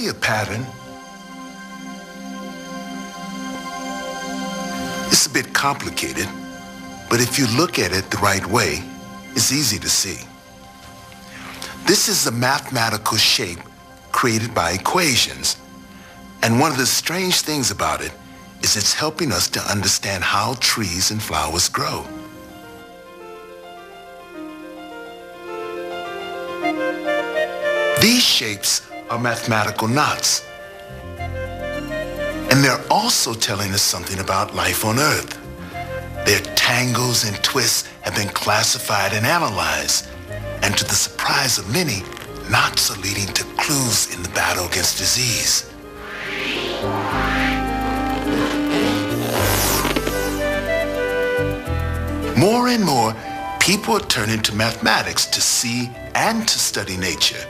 see a pattern. It's a bit complicated, but if you look at it the right way, it's easy to see. This is a mathematical shape created by equations. And one of the strange things about it is it's helping us to understand how trees and flowers grow. These shapes are mathematical knots. And they're also telling us something about life on Earth. Their tangles and twists have been classified and analyzed. And to the surprise of many, knots are leading to clues in the battle against disease. More and more, people are turning to mathematics to see and to study nature.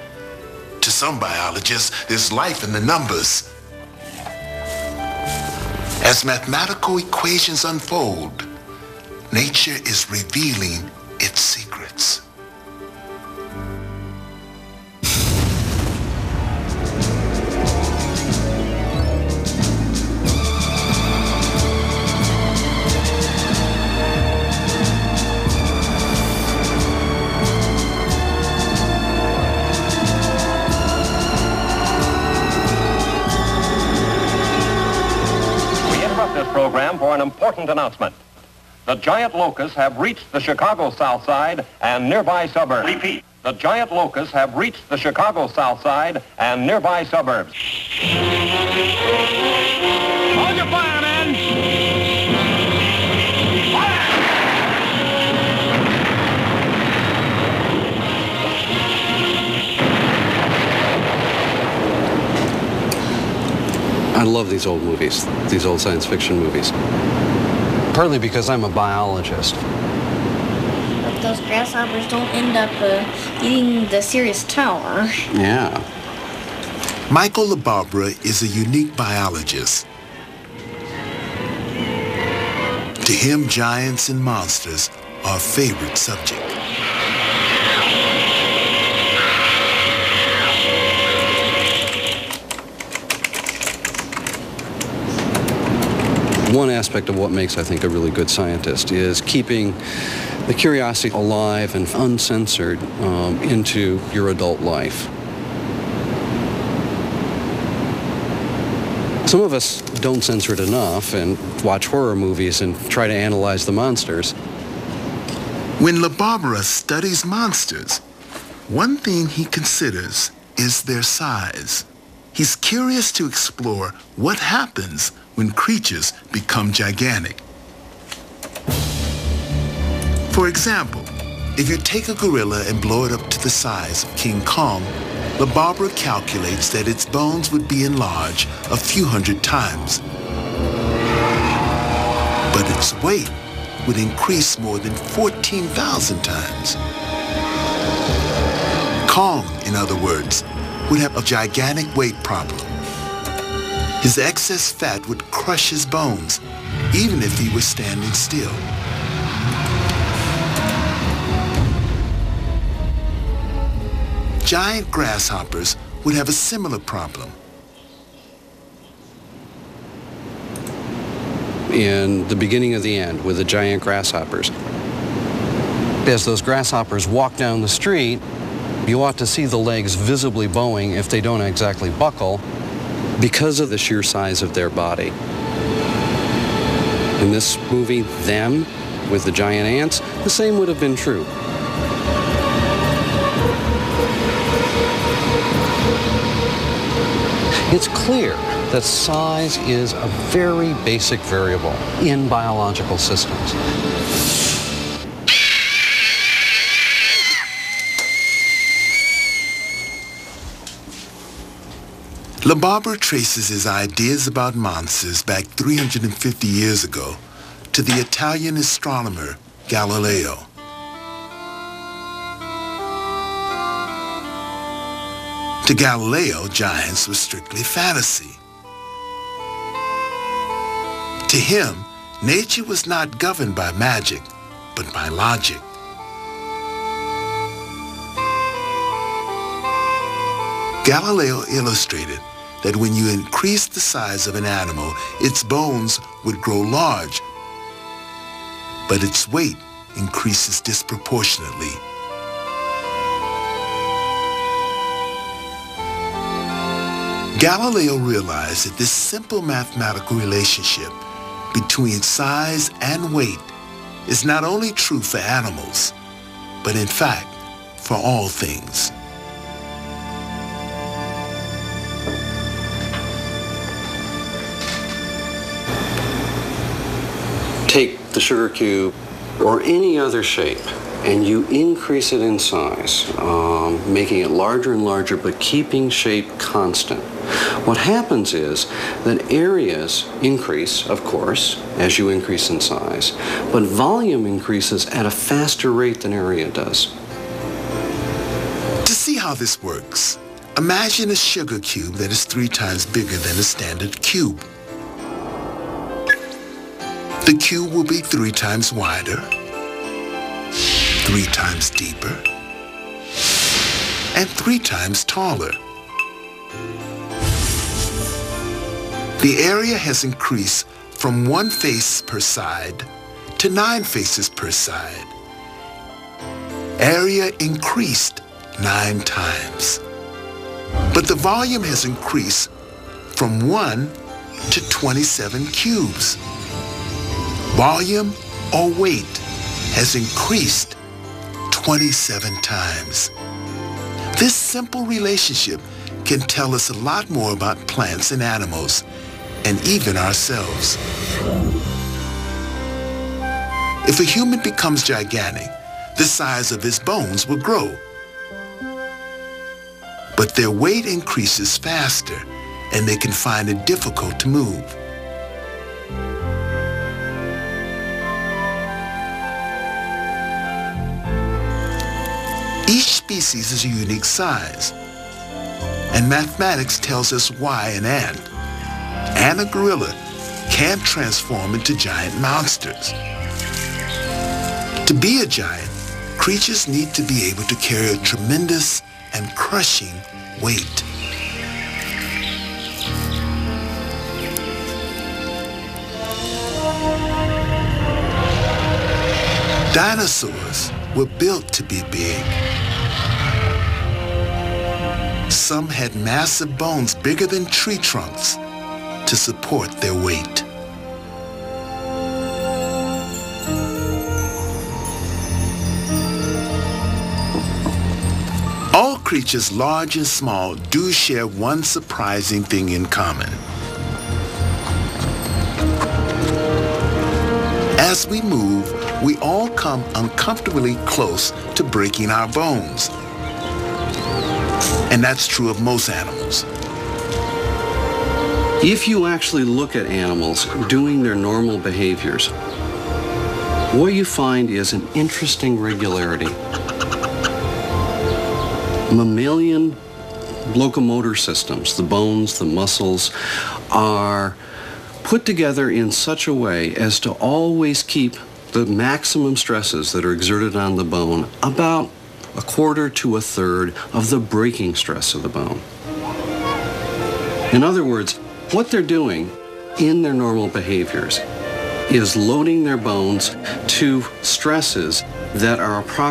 To some biologists, there's life in the numbers. As mathematical equations unfold, nature is revealing its secrets. Program for an important announcement. The giant locusts have reached the Chicago South Side and nearby suburbs. Repeat. The giant locusts have reached the Chicago South Side and nearby suburbs. Hold your fire, men! I love these old movies, these old science fiction movies. Partly because I'm a biologist. But those grasshoppers don't end up eating the Sirius Tower. Yeah. Michael LaBarbera is a unique biologist. To him, giants and monsters are a favorite subject. One aspect of what makes, I think, a really good scientist is keeping the curiosity alive and uncensored into your adult life. Some of us don't censor it enough and watch horror movies and try to analyze the monsters. When LaBarbera studies monsters, one thing he considers is their size. He's curious to explore what happens when creatures become gigantic. For example, if you take a gorilla and blow it up to the size of King Kong, LaBarbera calculates that its bones would be enlarged a few hundred times. But its weight would increase more than 14,000 times. Kong, in other words, would have a gigantic weight problem. His excess fat would crush his bones, even if he were standing still. Giant grasshoppers would have a similar problem. In The Beginning of the End with the giant grasshoppers. As those grasshoppers walk down the street, you ought to see the legs visibly bowing if they don't exactly buckle because of the sheer size of their body. In this movie, Them, with the giant ants, the same would have been true. It's clear that size is a very basic variable in biological systems. LaBarbera traces his ideas about monsters back 350 years ago to the Italian astronomer Galileo. To Galileo, giants were strictly fantasy. To him, nature was not governed by magic, but by logic. Galileo illustrated that when you increase the size of an animal, its bones would grow large, but its weight increases disproportionately. Galileo realized that this simple mathematical relationship between size and weight is not only true for animals, but in fact, for all things. Take the sugar cube or any other shape and you increase it in size, making it larger and larger but keeping shape constant. What happens is that areas increase, of course, as you increase in size, but volume increases at a faster rate than area does. To see how this works, imagine a sugar cube that is 3 times bigger than a standard cube. The cube will be 3 times wider, 3 times deeper, and 3 times taller. The area has increased from 1 face per side to 9 faces per side. Area increased 9 times. But the volume has increased from 1 to 27 cubes. Volume or weight has increased 27 times. This simple relationship can tell us a lot more about plants and animals, and even ourselves. If a human becomes gigantic, the size of his bones will grow. But their weight increases faster, and they can find it difficult to move. Each species is a unique size, and mathematics tells us why an ant and a gorilla can't transform into giant monsters. To be a giant, creatures need to be able to carry a tremendous and crushing weight. Dinosaurs were built to be big. Some had massive bones bigger than tree trunks to support their weight. All creatures, large and small, do share one surprising thing in common. As we move, we all come uncomfortably close to breaking our bones. And that's true of most animals. If you actually look at animals doing their normal behaviors, what you find is an interesting regularity. Mammalian locomotor systems, the bones, the muscles, are put together in such a way as to always keep the maximum stresses that are exerted on the bone about 1/4 to 1/3 of the breaking stress of the bone. In other words, what they're doing in their normal behaviors is loading their bones to stresses that are approximately